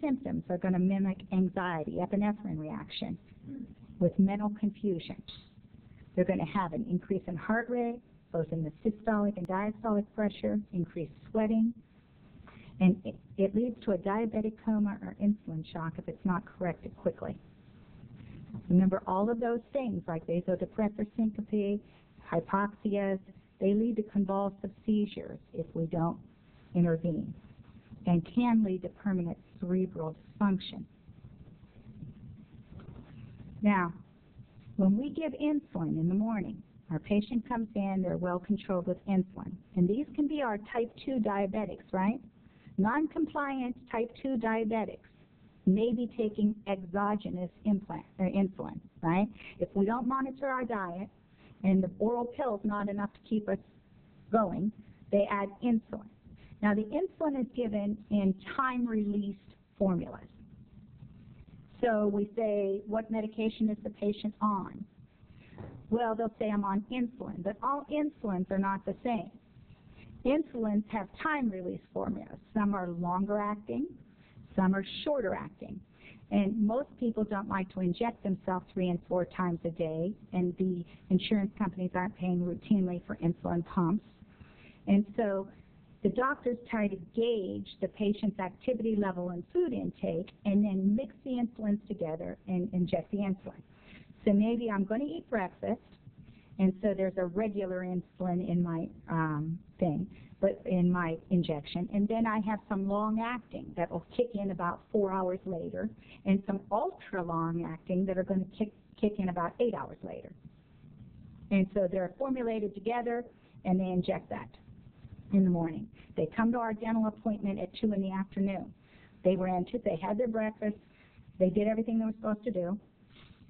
symptoms are going to mimic anxiety, epinephrine reaction, with mental confusion. They're going to have an increase in heart rate, both in the systolic and diastolic pressure, increased sweating, and it leads to a diabetic coma or insulin shock if it's not corrected quickly. Remember, all of those things like vasodepressor syncope, hypoxias, they lead to convulsive seizures if we don't intervene, and can lead to permanent cerebral dysfunction. Now, when we give insulin in the morning, our patient comes in, they're well controlled with insulin, and these can be our type 2 diabetics, right? Non-compliant type 2 diabetics may be taking exogenous insulin, right? If we don't monitor our diet and the oral pill's not enough to keep us going, they add insulin. Now, the insulin is given in time-released formulas. So we say, what medication is the patient on? Well, they'll say, I'm on insulin, but all insulins are not the same. Insulins have time-release formulas. Some are longer-acting, some are shorter-acting. And most people don't like to inject themselves 3 and 4 times a day, and the insurance companies aren't paying routinely for insulin pumps. And so the doctors try to gauge the patient's activity level and food intake and then mix the insulins together and inject the insulin. So maybe I'm going to eat breakfast, and so there's a regular insulin in my but in my injection, and then I have some long-acting that will kick in about 4 hours later, and some ultra-long-acting that are going to kick in about 8 hours later. And so they're formulated together, and they inject that in the morning. They come to our dental appointment at 2 in the afternoon. They had their breakfast, they did everything they were supposed to do,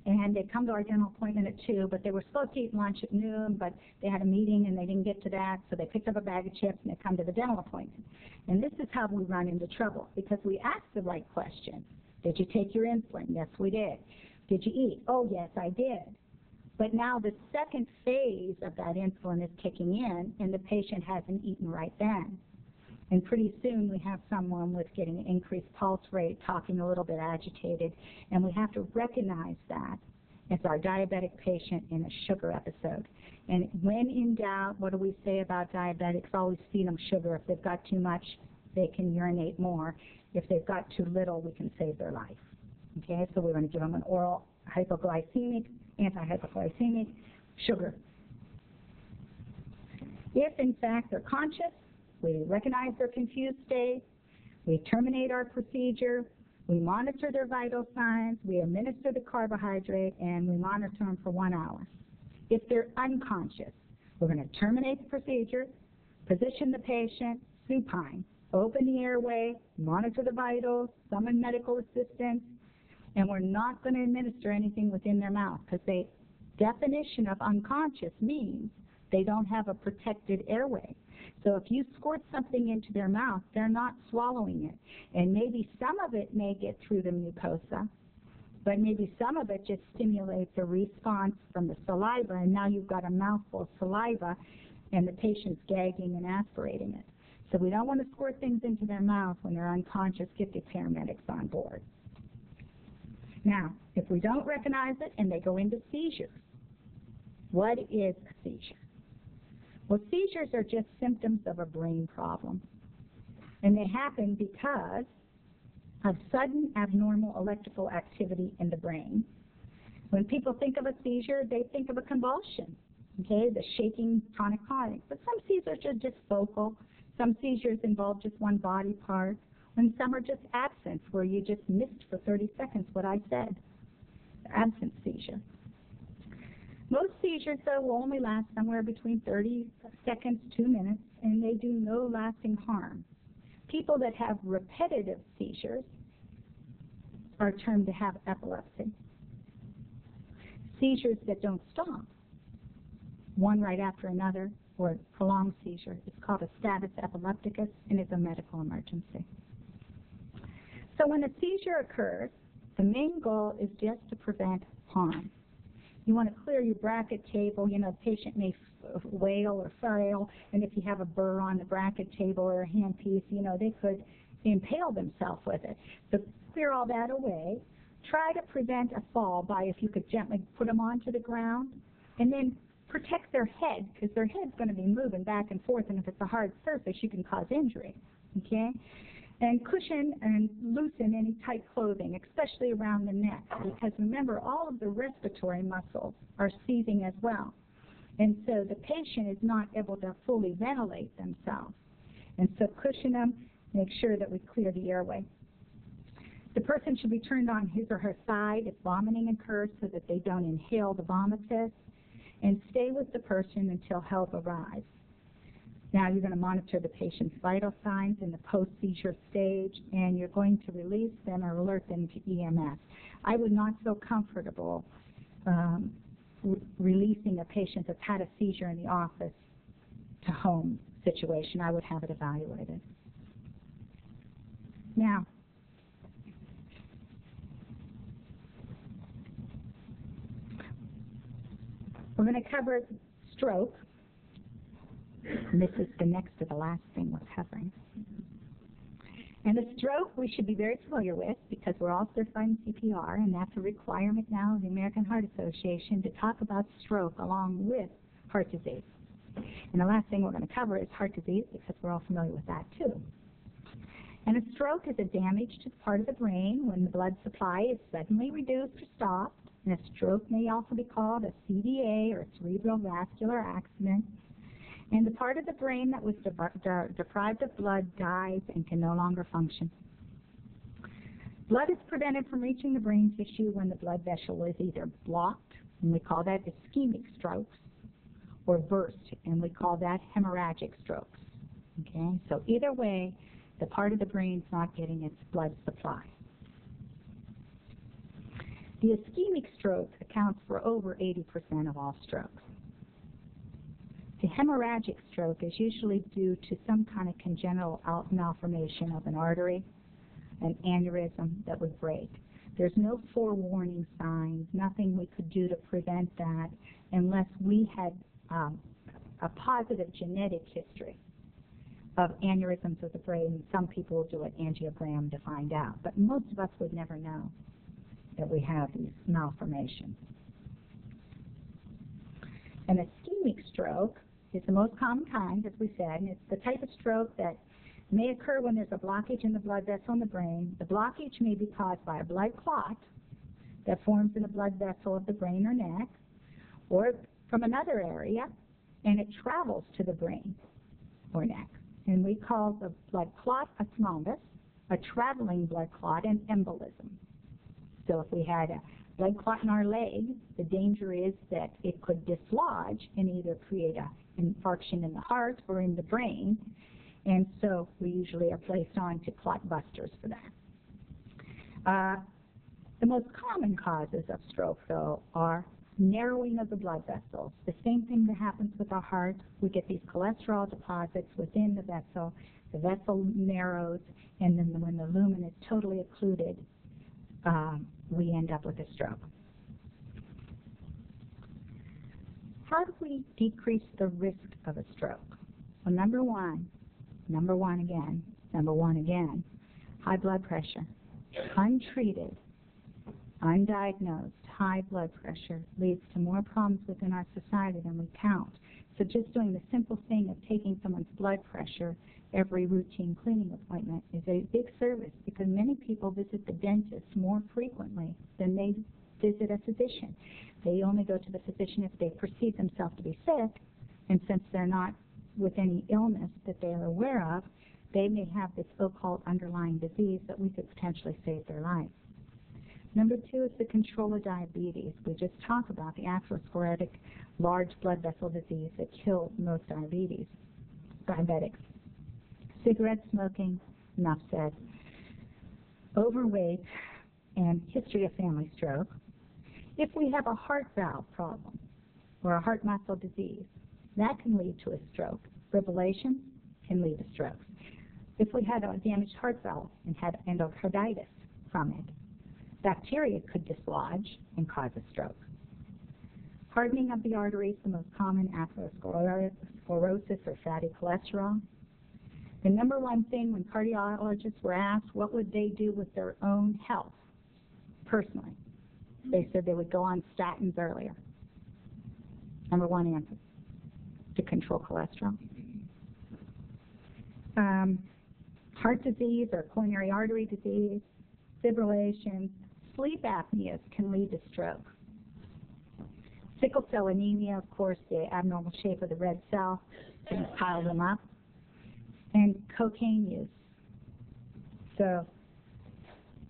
and they come to our dental appointment at 2, but they were supposed to eat lunch at noon, but they had a meeting and they didn't get to that, so they picked up a bag of chips and they come to the dental appointment. And this is how we run into trouble, because we ask the right question. Did you take your insulin? Yes, we did. Did you eat? Oh, yes, I did. But now the second phase of that insulin is kicking in, and the patient hasn't eaten right then. And pretty soon we have someone with getting an increased pulse rate, talking a little bit agitated, and we have to recognize that as our diabetic patient in a sugar episode. And when in doubt, what do we say about diabetics? Always feed them sugar. If they've got too much, they can urinate more. If they've got too little, we can save their life. Okay, so we're going to give them an oral hypoglycemic, anti-hypoglycemic sugar. If, in fact, they're conscious, we recognize their confused state, we terminate our procedure, we monitor their vital signs, we administer the carbohydrate, and we monitor them for 1 hour. If they're unconscious, we're going to terminate the procedure, position the patient supine, open the airway, monitor the vitals, summon medical assistance, and we're not going to administer anything within their mouth, because the definition of unconscious means they don't have a protected airway. So if you squirt something into their mouth, they're not swallowing it. And maybe some of it may get through the mucosa, but maybe some of it just stimulates a response from the saliva, and now you've got a mouthful of saliva, and the patient's gagging and aspirating it. So we don't want to squirt things into their mouth when they're unconscious. Get the paramedics on board. Now, if we don't recognize it and they go into seizures, what is a seizure? Well, seizures are just symptoms of a brain problem, and they happen because of sudden abnormal electrical activity in the brain. When people think of a seizure, they think of a convulsion, okay, the shaking tonic-clonic. But some seizures are just focal. Some seizures involve just one body part, and some are just absence, where you just missed for 30 seconds what I said, absent seizure. Most seizures, though, will only last somewhere between 30 seconds, 2 minutes, and they do no lasting harm. People that have repetitive seizures are termed to have epilepsy. Seizures that don't stop, one right after another, or prolonged seizure, is called a status epilepticus and is a medical emergency. So when a seizure occurs, the main goal is just to prevent harm. You want to clear your bracket table. You know, the patient may wail or flail, and if you have a burr on the bracket table or a handpiece, you know, they could impale themselves with it. The all that away. Try to prevent a fall by, if you could gently put them onto the ground, and then protect their head, because their head's going to be moving back and forth, and if it's a hard surface, you can cause injury, okay? And cushion and loosen any tight clothing, especially around the neck, because remember, all of the respiratory muscles are seizing as well. And so the patient is not able to fully ventilate themselves. And so cushion them, make sure that we clear the airway. The person should be turned on his or her side if vomiting occurs so that they don't inhale the vomitus, and stay with the person until help arrives. Now you're going to monitor the patient's vital signs in the post-seizure stage, and you're going to release them or alert them to EMS. I would not feel comfortable releasing a patient that's had a seizure in the office to home situation. I would have it evaluated. Now, we're going to cover stroke. And this is the next to the last thing we're covering. And the stroke we should be very familiar with because we're all certified in CPR, and that's a requirement now of the American Heart Association to talk about stroke along with heart disease. And the last thing we're going to cover is heart disease because we're all familiar with that too. And a stroke is a damage to the part of the brain when the blood supply is suddenly reduced or stopped. And a stroke may also be called a CVA or cerebral vascular accident. And the part of the brain that was deprived of blood dies and can no longer function. Blood is prevented from reaching the brain tissue when the blood vessel is either blocked, and we call that ischemic strokes, or burst, and we call that hemorrhagic strokes. Okay, so either way, the part of the brain's not getting its blood supply. The ischemic stroke accounts for over 80% of all strokes. The hemorrhagic stroke is usually due to some kind of congenital malformation of an artery, an aneurysm that would break. There's no forewarning signs, nothing we could do to prevent that unless we had a positive genetic history of aneurysms of the brain. Some people will do an angiogram to find out, but most of us would never know that we have these malformations. An ischemic stroke is the most common kind, as we said, and it's the type of stroke that may occur when there's a blockage in the blood vessel in the brain. The blockage may be caused by a blood clot that forms in the blood vessel of the brain or neck, or from another area, and it travels to the brain or neck. And we call the blood clot a thrombus, a traveling blood clot, an embolism. So if we had a blood clot in our leg, the danger is that it could dislodge and either create an infarction in the heart or in the brain, and so we usually are placed on to clot busters for that. The most common causes of stroke, though, are narrowing of the blood vessels. The same thing that happens with our heart. We get these cholesterol deposits within the vessel narrows, and then when the lumen is totally occluded, we end up with a stroke. How do we decrease the risk of a stroke? Well, number one again, high blood pressure. Untreated, undiagnosed high blood pressure leads to more problems within our society than we count. So just doing the simple thing of taking someone's blood pressure every routine cleaning appointment is a big service, because many people visit the dentist more frequently than they visit a physician. They only go to the physician if they perceive themselves to be sick, and since they're not with any illness that they are aware of, they may have this so-called underlying disease that we could potentially save their life. Number two is the control of diabetes. We just talked about the atherosclerotic large blood vessel disease that kills most diabetics. Cigarette smoking, enough said. Overweight, and history of family stroke. If we have a heart valve problem or a heart muscle disease, that can lead to a stroke. Fibrillation can lead to strokes. If we had a damaged heart valve and had endocarditis from it, bacteria could dislodge and cause a stroke. Hardening of the arteries, the most common atherosclerosis or fatty cholesterol. The number one thing when cardiologists were asked what would they do with their own health, personally, they said they would go on statins earlier. Number one answer, to control cholesterol. Heart disease or coronary artery disease, fibrillation, sleep apneas can lead to stroke. Sickle cell anemia, of course, the abnormal shape of the red cell can pile them up. And cocaine use. So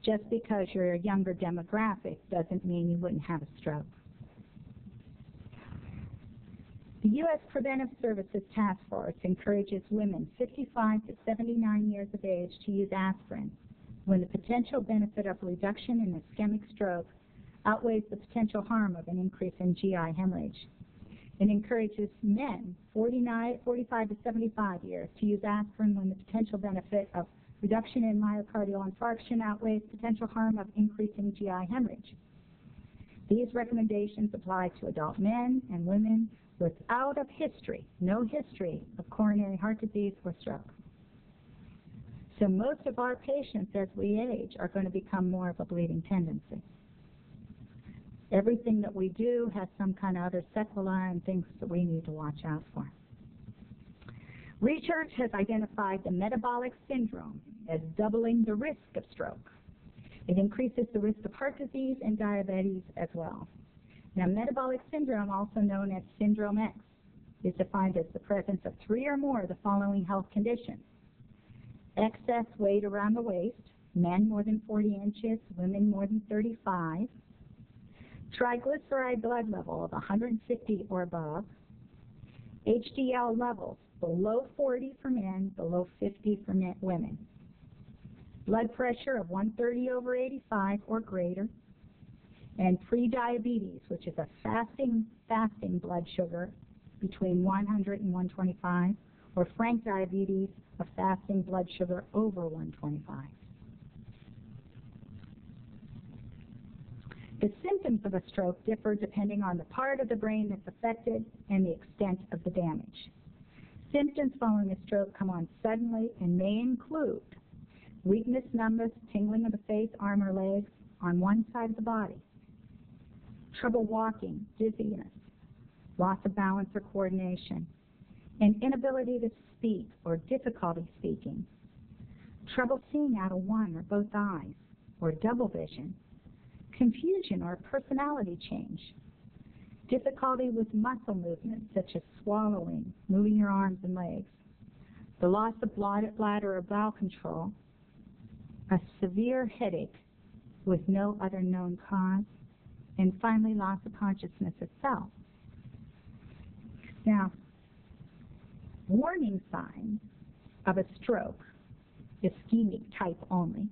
just because you're a younger demographic doesn't mean you wouldn't have a stroke. The U.S. Preventive Services Task Force encourages women 55 to 79 years of age to use aspirin when the potential benefit of reduction in ischemic stroke outweighs the potential harm of an increase in GI hemorrhage. It encourages men 45 to 75 years to use aspirin when the potential benefit of reduction in myocardial infarction outweighs potential harm of increasing GI hemorrhage. These recommendations apply to adult men and women without no history of coronary heart disease or stroke. So most of our patients as we age are going to become more of a bleeding tendency. Everything that we do has some kind of other sequelae and things that we need to watch out for. Research has identified the metabolic syndrome as doubling the risk of stroke. It increases the risk of heart disease and diabetes as well. Now, metabolic syndrome, also known as Syndrome X, is defined as the presence of 3 or more of the following health conditions: excess weight around the waist, men more than 40 inches, women more than 35, triglyceride blood level of 150 or above, HDL levels below 40 for men, below 50 for women, blood pressure of 130/85 or greater, and pre-diabetes, which is a fasting blood sugar between 100 and 125, or frank diabetes, a fasting blood sugar over 125. The symptoms of a stroke differ depending on the part of the brain that's affected and the extent of the damage. Symptoms following a stroke come on suddenly and may include weakness, numbness, tingling of the face, arm, or legs on one side of the body, trouble walking, dizziness, loss of balance or coordination, and inability to speak or difficulty speaking, trouble seeing out of one or both eyes, or double vision, confusion or personality change, difficulty with muscle movements such as swallowing, moving your arms and legs, the loss of bladder or bowel control, a severe headache with no other known cause, and finally loss of consciousness itself. Now, warning signs of a stroke, ischemic type only,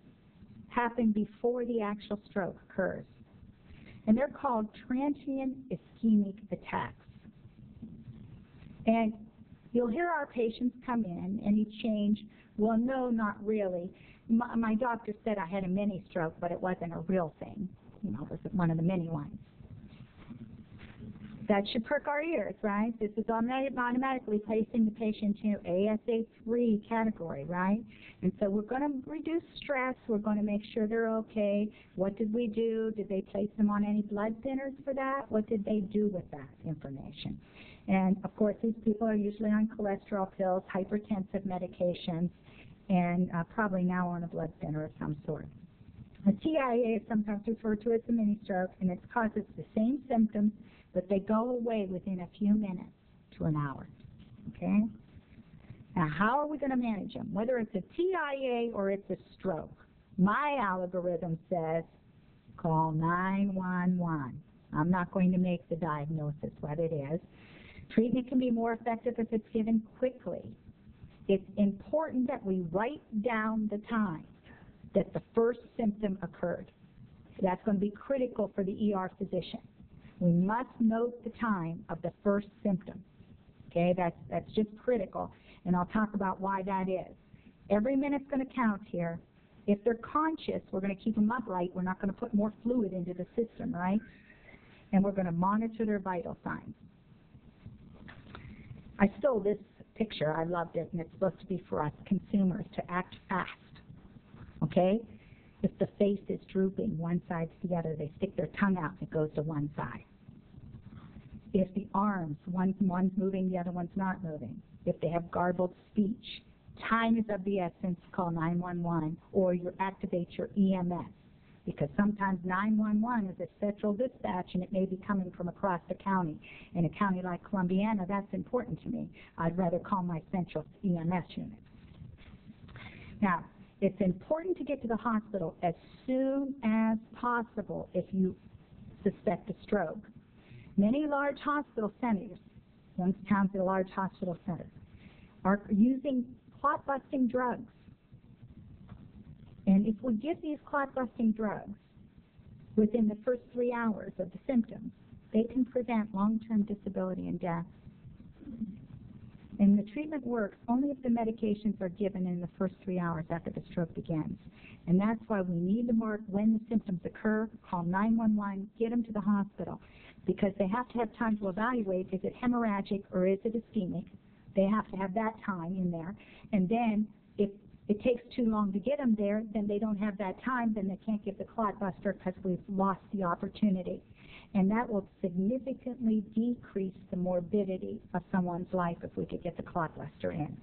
happen before the actual stroke occurs. And they're called transient ischemic attacks. And you'll hear our patients come in, any change, well, no, not really. My doctor said I had a mini stroke, but it wasn't a real thing. It was one of the many ones. That should perk our ears, right? This is automatically placing the patient in ASA3 category, right? And so we're going to reduce stress. We're going to make sure they're okay. What did we do? Did they place them on any blood thinners for that? What did they do with that information? And, of course, these people are usually on cholesterol pills, hypertensive medications, and probably now on a blood thinner of some sort. A TIA is sometimes referred to as a mini stroke, and it causes the same symptoms, but they go away within a few minutes to an hour, okay? Now, how are we going to manage them? Whether it's a TIA or it's a stroke, my algorithm says call 911. I'm not going to make the diagnosis what it is. Treatment can be more effective if it's given quickly. It's important that we write down the time that the first symptom occurred. That's going to be critical for the ER physician. We must note the time of the first symptom. Okay, that's just critical, and I'll talk about why that is. Every minute's going to count here. If they're conscious, we're going to keep them upright. We're not going to put more fluid into the system, right? And we're going to monitor their vital signs. I stole this picture. I loved it, and it's supposed to be for us consumers to act fast, okay? If the face is drooping, one side to the other, they stick their tongue out and it goes to one side. If the arms, one's moving, the other one's not moving. If they have garbled speech, time is of the essence, call 911, or you activate your EMS. Because sometimes 911 is a central dispatch and it may be coming from across the county. In a county like Columbiana, that's important to me. I'd rather call my central EMS unit. Now, it's important to get to the hospital as soon as possible if you suspect a stroke. Many large hospital centers, Youngstown's a large hospital center, are using clot-busting drugs. And if we give these clot-busting drugs within the first 3 hours of the symptoms, they can prevent long-term disability and death. And the treatment works only if the medications are given in the first 3 hours after the stroke begins. And that's why we need to mark when the symptoms occur, call 911, get them to the hospital, because they have to have time to evaluate, is it hemorrhagic or is it ischemic? They have to have that time in there. And then if it takes too long to get them there, then they don't have that time, then they can't give the clot buster because we've lost the opportunity. And that will significantly decrease the morbidity of someone's life if we could get the clot buster in.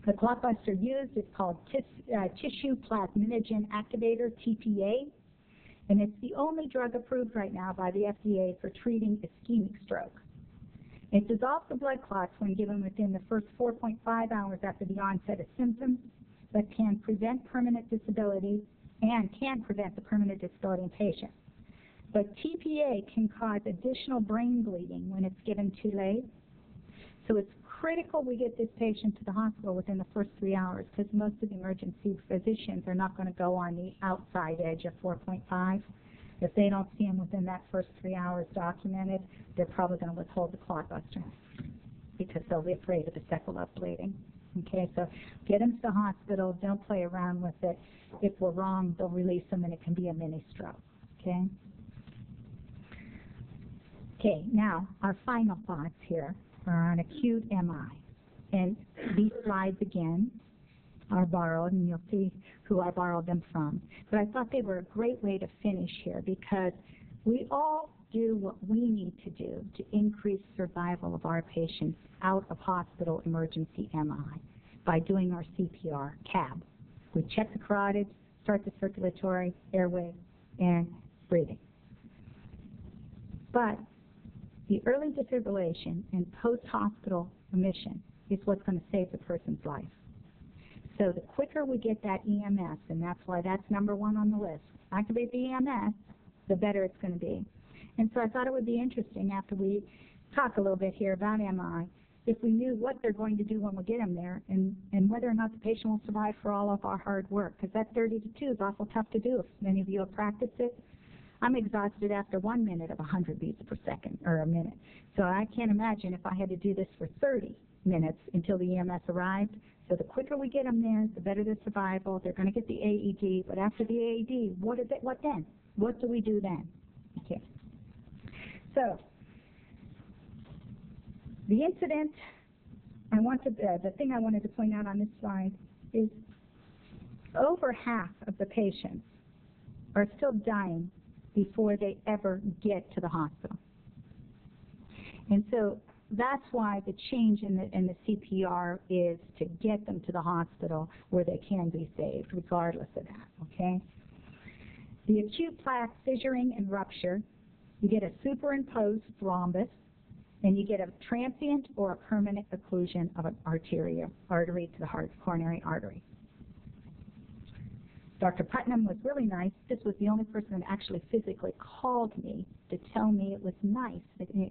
The clot buster used is called tissue plasminogen activator, TPA, and it's the only drug approved right now by the FDA for treating ischemic stroke. It dissolves the blood clots when given within the first 4.5 hours after the onset of symptoms, but can prevent permanent disability and can prevent the permanent disability in patients. But TPA can cause additional brain bleeding when it's given too late. So it's critical we get this patient to the hospital within the first 3 hours, because most of the emergency physicians are not going to go on the outside edge of 4.5. If they don't see them within that first 3 hours documented, they're probably going to withhold the clot buster because they'll be afraid of the second up bleeding. Okay, so get them to the hospital. Don't play around with it. If we're wrong, they'll release them and it can be a mini stroke. Okay? Okay, now our final thoughts here are on acute MI. And these slides again are borrowed, and you'll see who I borrowed them from. But I thought they were a great way to finish here, because we all do what we need to do to increase survival of our patients out of hospital emergency MI by doing our CPR, CAB. We check the carotids, start the circulatory, airway, and breathing. But the early defibrillation and post-hospital admission is what's going to save the person's life. So the quicker we get that EMS, and that's why that's number one on the list, activate the EMS, the better it's going to be. And so I thought it would be interesting, after we talk a little bit here about MI, if we knew what they're going to do when we get them there, and whether or not the patient will survive for all of our hard work, because that 30 to 2 is awful tough to do. If many of you have practiced it, I'm exhausted after 1 minute of 100 beats per second, or a minute. So I can't imagine if I had to do this for 30 minutes until the EMS arrived. So the quicker we get them there, the better the survival. They're going to get the AED, but after the AED, what then? What do we do then? Okay. So the incident, the thing I wanted to point out on this slide is over half of the patients are still dying before they ever get to the hospital. And so that's why the change in the CPR is to get them to the hospital where they can be saved, regardless of that, okay? The acute plaque fissuring and rupture, you get a superimposed thrombus, and you get a transient or a permanent occlusion of an artery to the heart, coronary artery. Dr. Putnam was really nice. This was the only person that actually physically called me to tell me it was nice.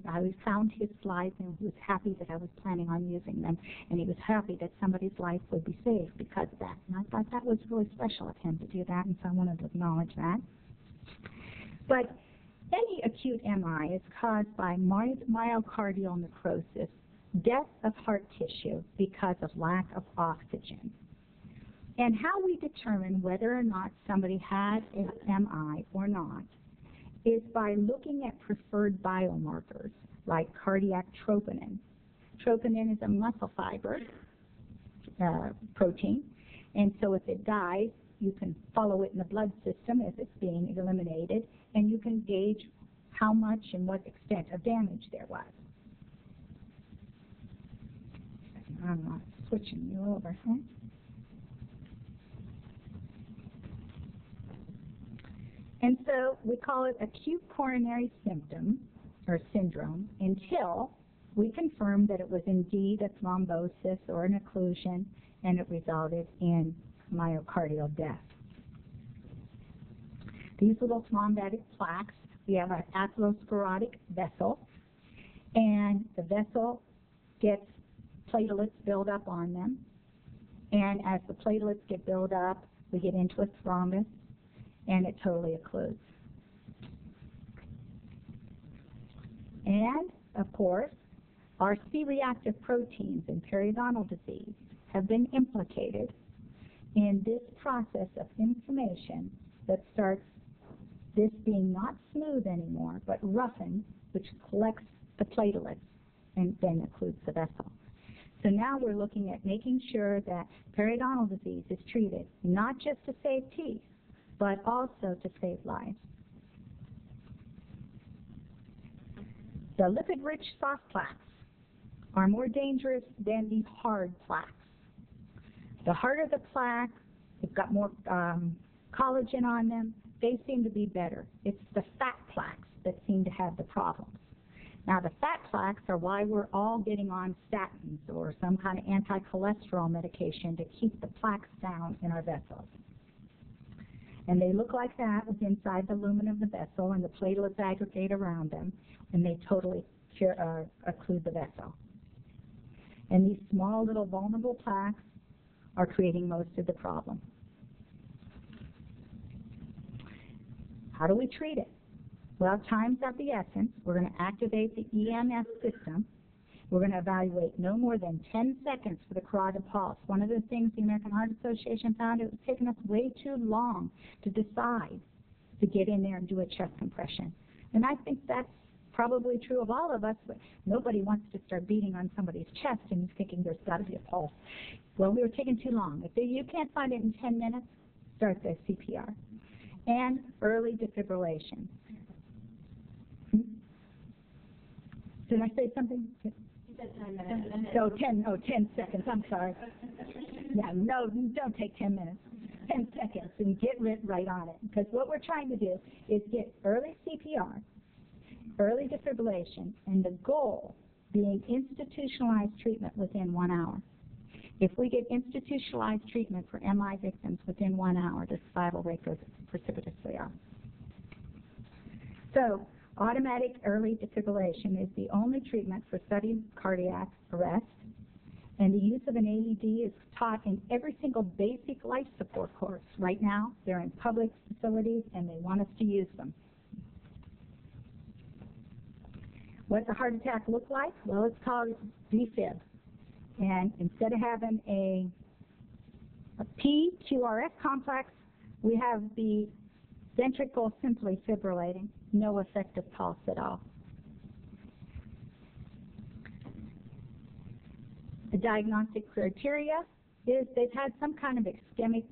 I found his slides and he was happy that I was planning on using them, and he was happy that somebody's life would be saved because of that. And I thought that was really special of him to do that, and so I wanted to acknowledge that. But any acute MI is caused by myocardial necrosis, death of heart tissue because of lack of oxygen. And how we determine whether or not somebody had an MI or not is by looking at preferred biomarkers. like cardiac troponin. Troponin is a muscle fiber protein, and so if it dies, you can follow it in the blood system as it's being eliminated, and you can gauge how much and what extent of damage there was. I'm not switching you over. Huh? And so we call it acute coronary symptom or syndrome until we confirm that it was indeed a thrombosis or an occlusion and it resulted in myocardial death. These little thrombotic plaques, we have an atherosclerotic vessel, and the vessel gets platelets build up on them, and as the platelets get built up, we get into a thrombus, and it totally occludes. And, of course, our C-reactive proteins in periodontal disease have been implicated in this process of inflammation that starts this being not smooth anymore, but roughened, which collects the platelets and then occludes the vessel. So now we're looking at making sure that periodontal disease is treated not just to save teeth, but also to save lives. The lipid-rich soft plaques are more dangerous than the hard plaques. The harder the plaque, they've got more collagen on them, they seem to be better. It's the fat plaques that seem to have the problems. Now the fat plaques are why we're all getting on statins or some kind of anti-cholesterol medication to keep the plaques down in our vessels. And they look like that with inside the lumen of the vessel, and the platelets aggregate around them, and they totally occlude the vessel. And these small little vulnerable plaques are creating most of the problem. How do we treat it? Well, time's of the essence. We're going to activate the EMS system. We're going to evaluate no more than 10 seconds for the carotid pulse. One of the things the American Heart Association found, it was taking us way too long to decide to get in there and do a chest compression. And I think that's probably true of all of us, but nobody wants to start beating on somebody's chest and thinking there's got to be a pulse. Well, we were taking too long. If you can't find it in 10 minutes, start the CPR. And early defibrillation. Did I say something? You said 10 minutes. No, 10 seconds, I'm sorry. Yeah, no, don't take 10 minutes. 10 seconds and get right on it. Because what we're trying to do is get early CPR, early defibrillation, and the goal being institutionalized treatment within 1 hour. If we get institutionalized treatment for MI victims within 1 hour, the survival rate goes precipitously up. So, automatic early defibrillation is the only treatment for sudden cardiac arrest, and the use of an AED is taught in every single basic life support course. Right now, they're in public facilities, and they want us to use them. What's a heart attack look like? Well, it's called defib. And instead of having a PQRS complex, we have the ventricle simply fibrillating, no effective pulse at all. The diagnostic criteria is they've had some kind of ischemic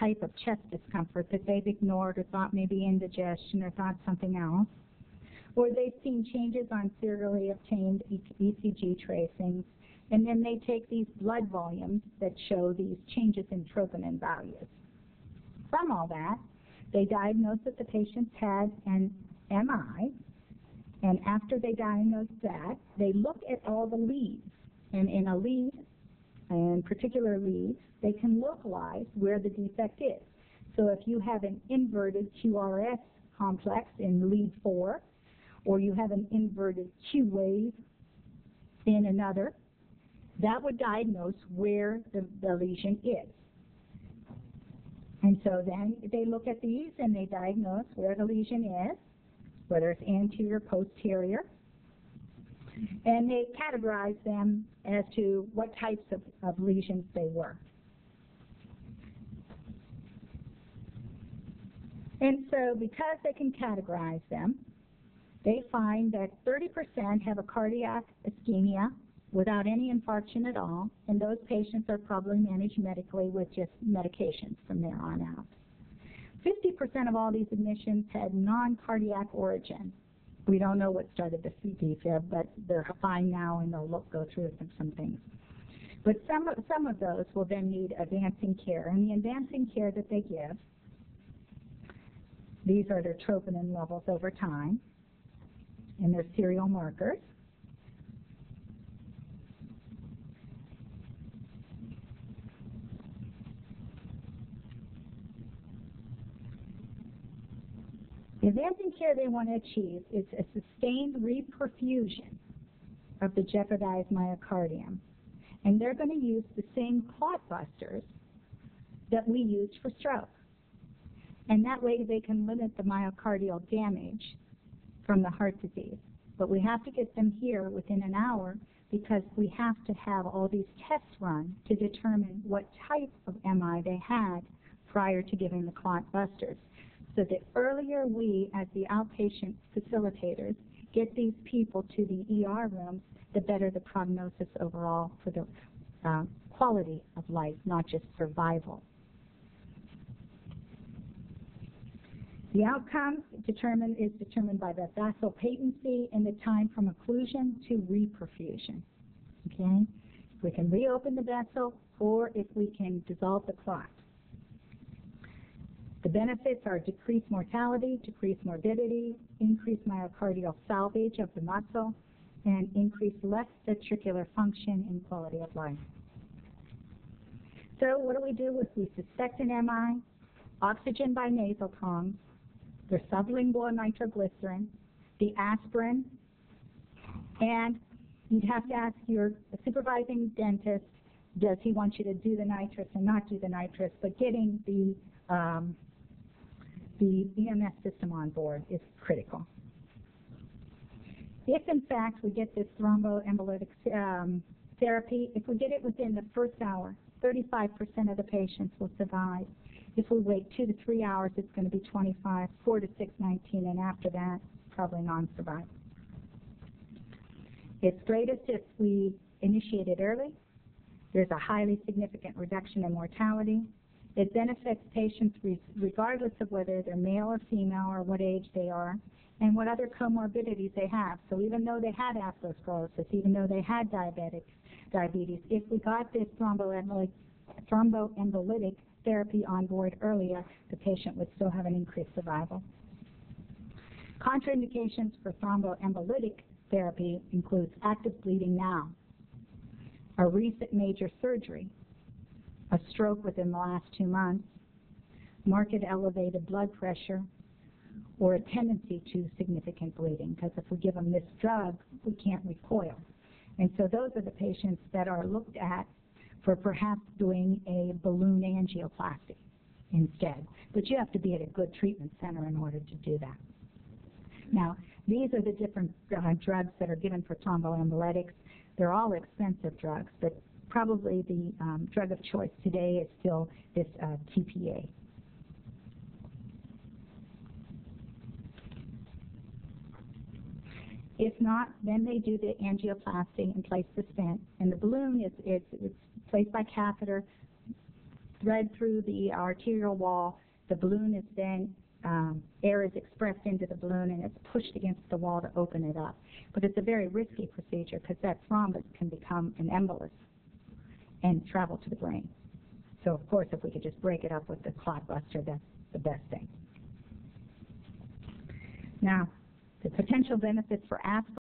type of chest discomfort that they've ignored or thought maybe indigestion or thought something else. Or they've seen changes on serially obtained ECG tracings, and then they take these blood volumes that show these changes in troponin values. From all that, they diagnose that the patients had an MI, and after they diagnose that, they look at all the leads. And in a lead, and particular leads, they can localize where the defect is. So if you have an inverted QRS complex in lead 4, or you have an inverted Q wave in another, that would diagnose where the lesion is. And so then they look at these and they diagnose where the lesion is, whether it's anterior, posterior, and they categorize them as to what types of lesions they were. And so because they can categorize them, They find that 30% have a cardiac ischemia without any infarction at all, and those patients are probably managed medically with just medications from there on out. 50% of all these admissions had non-cardiac origin. We don't know what started the defib, but they're fine now, and they'll go through some things. But some of those will then need advancing care, and the advancing care that they give, these are their troponin levels over time, and their serial markers. The advancing care they want to achieve is a sustained reperfusion of the jeopardized myocardium. And they're going to use the same clot busters that we used for stroke. And that way they can limit the myocardial damage from the heart disease. But we have to get them here within an hour because we have to have all these tests run to determine what type of MI they had prior to giving the clot busters. So the earlier we, as the outpatient facilitators, get these people to the ER rooms, the better the prognosis overall for the quality of life, not just survival. The outcome is determined by the vessel patency and the time from occlusion to reperfusion. Okay? If we can reopen the vessel or if we can dissolve the clot. The benefits are decreased mortality, decreased morbidity, increased myocardial salvage of the muscle, and increased left ventricular function and quality of life. So what do? We suspect an MI, oxygen by nasal prongs, their sublingual nitroglycerin, the aspirin, and you'd have to ask your supervising dentist, does he want you to do the nitrous and not do the nitrous, but getting the EMS system on board is critical. If, in fact, we get this thromboembolic therapy, if we get it within the first hour, 35% of the patients will survive. If we wait 2 to 3 hours, it's going to be 25, 4 to 6, 19, and after that, probably non-survival. It's greatest if we initiate it early. There's a highly significant reduction in mortality. It benefits patients regardless of whether they're male or female or what age they are and what other comorbidities they have. So even though they had atherosclerosis, even though they had diabetes, if we got this thromboembolic therapy on board earlier, the patient would still have an increased survival. Contraindications for thromboembolic therapy includes active bleeding now, a recent major surgery, a stroke within the last 2 months, marked elevated blood pressure, or a tendency to significant bleeding, because if we give them this drug, we can't recoil. And so those are the patients that are looked at for perhaps doing a balloon angioplasty instead. But you have to be at a good treatment center in order to do that. Now, these are the different drugs that are given for thromboembolics. They're all expensive drugs, but probably the drug of choice today is still this TPA. If not, then they do the angioplasty and place the stent. And the balloon it's placed by catheter, thread through the arterial wall. The balloon is then, air is expressed into the balloon and it's pushed against the wall to open it up. But it's a very risky procedure because that thrombus can become an embolus and travel to the brain. So of course, if we could just break it up with the clot buster, that's the best thing. Now, the potential benefits for aspirin.